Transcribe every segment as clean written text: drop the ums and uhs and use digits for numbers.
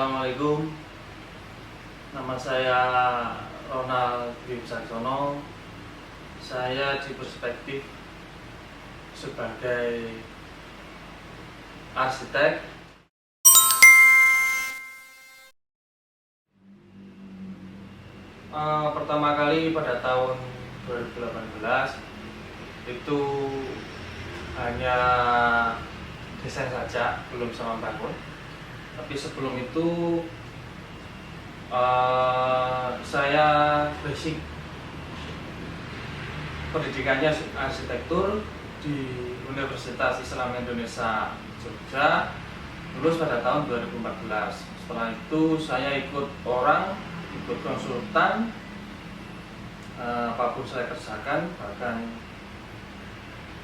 Assalamualaikum, nama saya Ronald Wibsaksono. Saya di Perspektif sebagai arsitek. Pertama kali pada tahun 2018 itu hanya desain saja, belum sama bangun. Tapi sebelum itu saya basic pendidikannya arsitektur di Universitas Islam Indonesia Jogja, lulus pada tahun 2014. Setelah itu saya ikut konsultan, apapun saya kerjakan, bahkan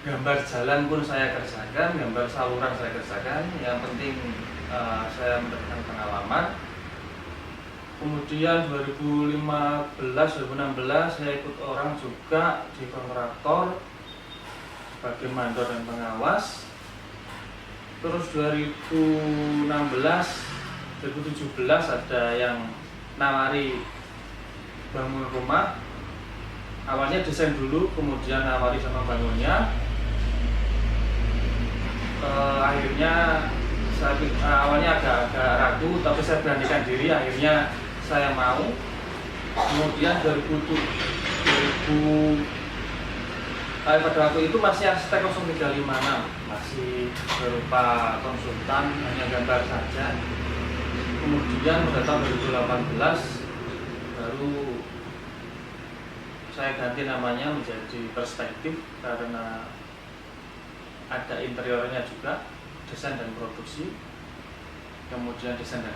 gambar jalan pun saya kerjakan, gambar saluran saya kerjakan. Yang penting saya mendapatkan pengalaman. Kemudian 2015-2016 saya ikut orang juga di kontraktor sebagai mandor dan pengawas. Terus 2017 ada yang nawari bangun rumah. Awalnya desain dulu, kemudian nawari sama bangunnya. Akhirnya awalnya agak ragu, tapi saya beranikan diri, akhirnya saya mau. Kemudian pada waktu itu masih arsitek 0356, masih berupa konsultan, hanya gambar saja. Kemudian pada tahun 2018 baru saya ganti namanya menjadi Perspektif karena ada interiornya juga, desain dan produksi, kemudian desain dan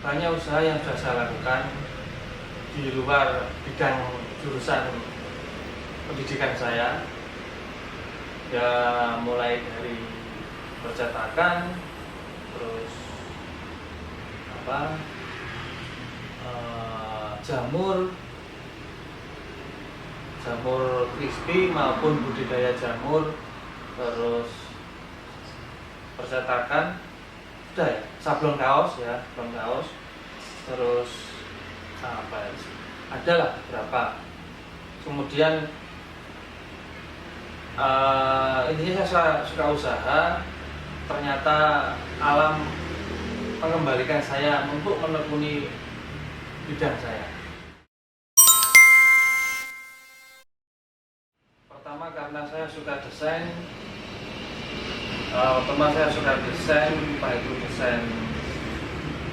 banyak usaha yang sudah saya lakukan di luar bidang jurusan pendidikan saya, ya mulai dari percetakan, terus jamur crispy maupun budidaya jamur, terus percetakan, sudah ya, sablon kaos, terus adalah beberapa. Kemudian intinya saya suka usaha. Ternyata alam mengembalikan saya untuk menekuni bidang saya. Pertama karena saya suka desain, entah itu desain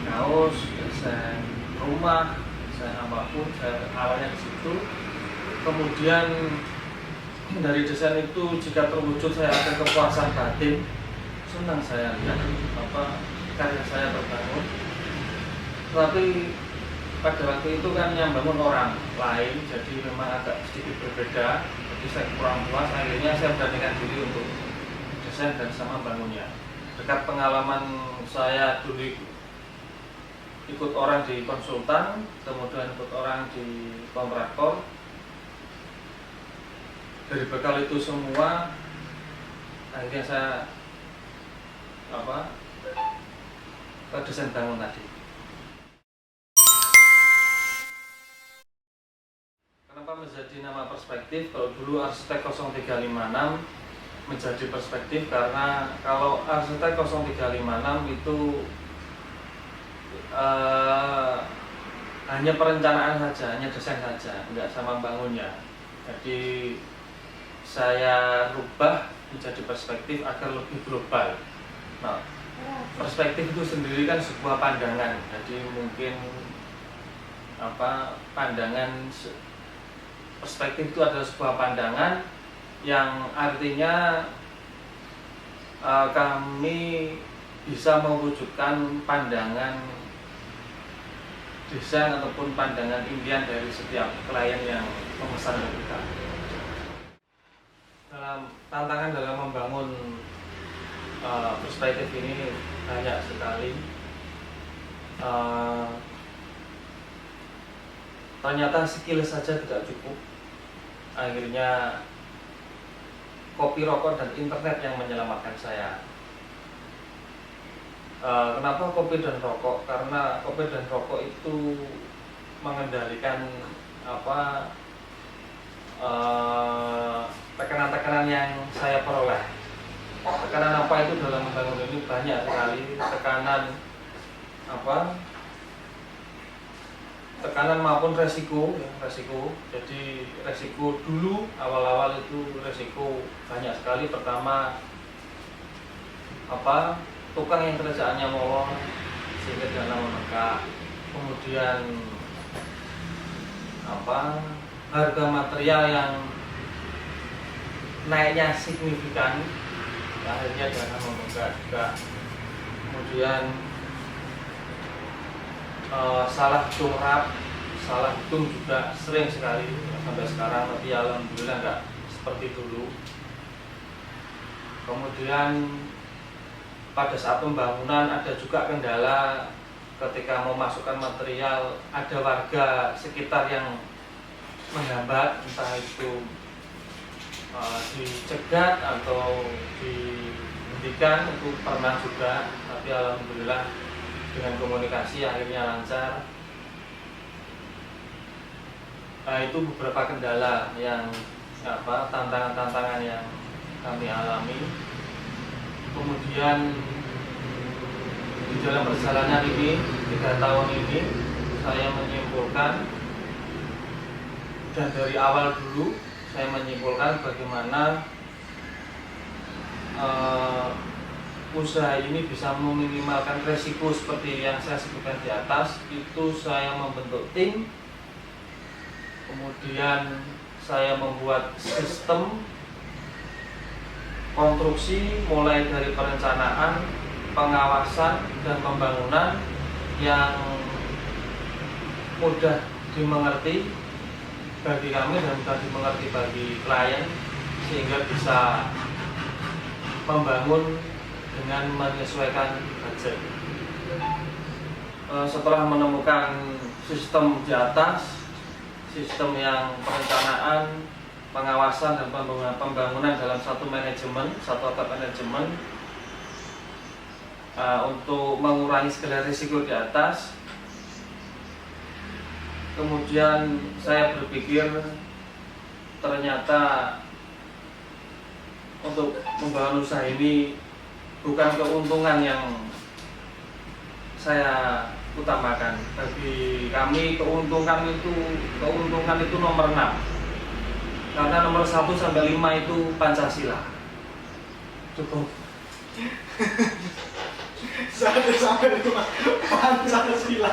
kaos, desain rumah, desain apapun, saya awalnya di situ. Kemudian dari desain itu jika terwujud saya akan kepuasan batin, senang saya lihat karya saya terbangun. Tapi pada waktu itu kan yang bangun orang lain, jadi memang agak sedikit berbeda. Jadi saya kurang puas, akhirnya saya beranikan diri untuk desain dan sama bangunnya. Dekat pengalaman saya dulu ikut orang di konsultan, kemudian ikut orang di kontraktor. Dari bekal itu semua, akhirnya saya ke desain bangun tadi. Kenapa menjadi nama Perspektif? Kalau dulu arsitek 0356 menjadi Perspektif karena kalau arsitek 0356 itu hanya perencanaan saja, hanya desain saja, tidak sama bangunnya. Jadi saya rubah menjadi Perspektif agar lebih global. Nah, perspektif itu sendiri kan sebuah pandangan. Jadi mungkin perspektif itu adalah sebuah pandangan yang artinya kami bisa mewujudkan pandangan desain ataupun pandangan impian dari setiap klien yang memesan dari kita. Tantangan dalam membangun perspektif ini banyak sekali. Ternyata skill saja tidak cukup. Akhirnya kopi, rokok, dan internet yang menyelamatkan saya. Kenapa kopi dan rokok? Karena kopi dan rokok itu mengendalikan tekanan-tekanan yang saya peroleh. Tekanan apa itu dalam membangun ini banyak sekali, tekanan maupun resiko. Jadi resiko dulu awal-awal itu resiko banyak sekali. Pertama tukang yang kerjaannya molor sehingga dana membengkak. Kemudian harga material yang naiknya signifikan, akhirnya dana membengkak juga. Kemudian salah hitung juga sering sekali sampai sekarang, tapi alhamdulillah enggak seperti dulu. Kemudian pada saat pembangunan ada juga kendala ketika memasukkan material, ada warga sekitar yang menghambat, entah itu dicegat atau dihentikan, itu pernah juga, tapi alhamdulillah dengan komunikasi akhirnya lancar. Itu beberapa kendala yang tantangan-tantangan yang kami alami. Kemudian di dalam perjalanan ini 3 tahun ini saya menyimpulkan, dan dari awal dulu saya menyimpulkan bagaimana usaha ini bisa meminimalkan resiko seperti yang saya sebutkan di atas. Itu saya membentuk tim, kemudian saya membuat sistem konstruksi mulai dari perencanaan, pengawasan, dan pembangunan yang mudah dimengerti bagi kami dan mudah dimengerti bagi klien, sehingga bisa membangun dengan menyesuaikan budget. Setelah menemukan sistem di atas, sistem yang perencanaan, pengawasan, dan pembangunan dalam satu atap manajemen, untuk mengurangi segala risiko di atas, kemudian saya berpikir ternyata untuk membangun usaha ini bukan keuntungan yang saya utamakan. Bagi kami keuntungan itu nomor 6. Karena nomor 1 sampai 5 itu Pancasila. Cukup. 1 sampai 5 Pancasila.